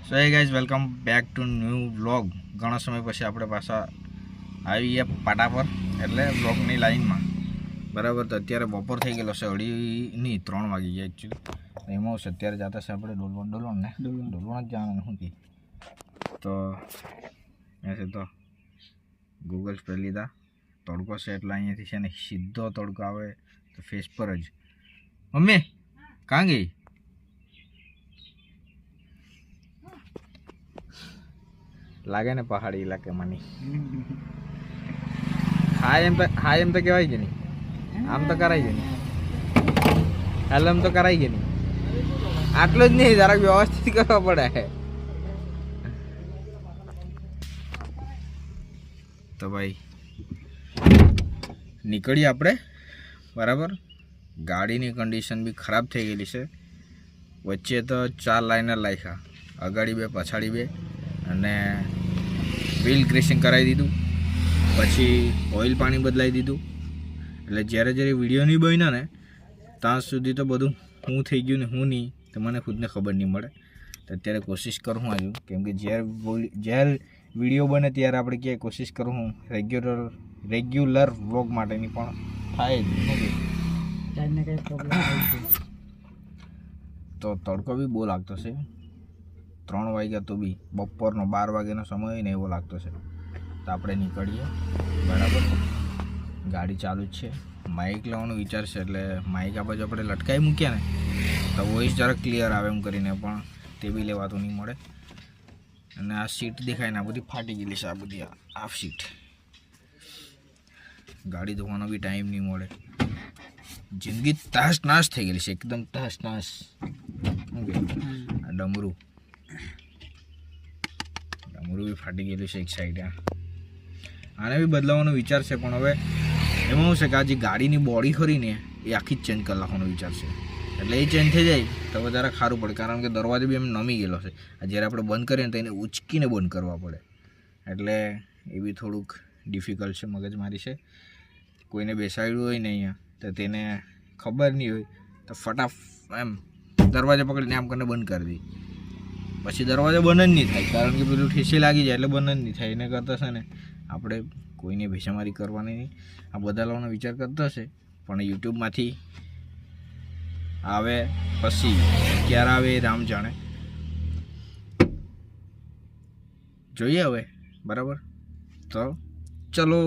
So hey guys welcome back to new vlog. ઘણા સમય પછી આપણે પાછા આવી ગયા પાટા પર, એટલે વ્લોગની લાઈનમાં. બરાબર, તો અત્યારે બપોર થઈ ગયેલો છે, 3 વાગી ગયા એકચ્યુઅલી. એમાં અત્યારે જતા છે આપણે ડોલવણ જ જવાનું શું કહી. તો એસે તો ગૂગલ્સ પર લીધા તડકો છે, એટલે અહીંયાથી છે ને સીધો તડકો આવે તો ફેસ પર જ. મમ્મી કાં ગઈ? લાગે ને પહાડી ઇલાકામાં નહીં. હા એમ તો કહેવાય કે નહીં, આમ તો કરાય કે નહીં, હાલ એમ તો કરાય કે નહીં. આટલું જ નહીં, જરાક વ્યવસ્થિત કરવા પડે. તો ભાઈ નીકળીએ આપણે. બરાબર, ગાડીની કન્ડિશન બી ખરાબ થઈ ગયેલી છે. વચ્ચે તો 4 લાઇનર લાખ્યા, અગાડી 2 પછાડી 2, અને વ્હીલ ગ્રેસિંગ કરાવી દીધું. પછી ઓઇલ પાણી બદલાવી દીધું. એટલે જ્યારે વિડીયો નહીં બન્યો ને ત્યાં સુધી તો બધું શું થઈ ગયું ને શું નહીં તો મને ખુદને ખબર નહીં મળે. તો અત્યારે કોશિશ કરું હું આજુ, કેમ કે જ્યારે વિડીયો બને ત્યારે આપણે ક્યાંય કોશિશ કરું હું રેગ્યુલર વ્લોગ માટેની, પણ થાય જ નહીં. તો તડકો બી બહુ લાગતો છે. 3 વાગ્યા તો બી બપોરનો 12 વાગ્યાનો સમય ને એવો લાગતો છે. તો આપણે નીકળીએ. બરાબર, ગાડી ચાલુ જ છે. માઇક લેવાનો વિચાર છે, એટલે માઇક આ બાજુ આપણે લટકાવી મૂક્યા ને તો વોઇસ જરાક ક્લિયર આવે એમ કરીને, પણ તે બી લેવાતું નહીં મળે. અને આ સીટ દેખાય ને આ બધી ફાટી ગયેલી છે, આ બધી હાફ સીટ. ગાડી ધોવાનો બી ટાઈમ નહીં મળે. જિંદગી તાસ નાશ થઈ ગયેલી છે, એકદમ તાસ નાશ. આ ડમરું બી ફાટી ગયેલું છે એક સાઈડ. આને બી બદલાવાનો વિચાર છે, પણ હવે એમાં શું છે કે આ જે ગાડીની બોડી ખરી ને એ આખી જ ચેન્જ કરી નાખવાનો વિચાર છે. એટલે એ ચેન્જ થઈ જાય તો વધારે સારું પડે, કારણ કે દરવાજો બી એમ નમી ગયેલો છે. જ્યારે આપણે બંધ કરીએ ને તો એને ઉચકીને બંધ કરવા પડે, એટલે એ બી થોડુંક ડિફિકલ્ટ છે, મગજમારી છે. કોઈને બેસાડ્યું હોય ને અહીંયા તો તેને ખબર નહીં હોય તો એમ દરવાજા પકડીને આમ કરીને બંધ કરી દે. પછી દરવાજો બંધ જ નહીં થાય, કારણ કે પેલું ઠેસી લાગી જાય એટલે બંધ જ નહીં થાય. એને કરતાં છે ને આપણે કોઈને ભેસામારી કરવાની નહીં. આ બદલવાનો વિચાર કરતા હશે, પણ યુટ્યુબમાંથી આવે પછી ક્યારે આવે એ રામ જાણે. જોઈએ હવે. બરાબર, તો ચલો.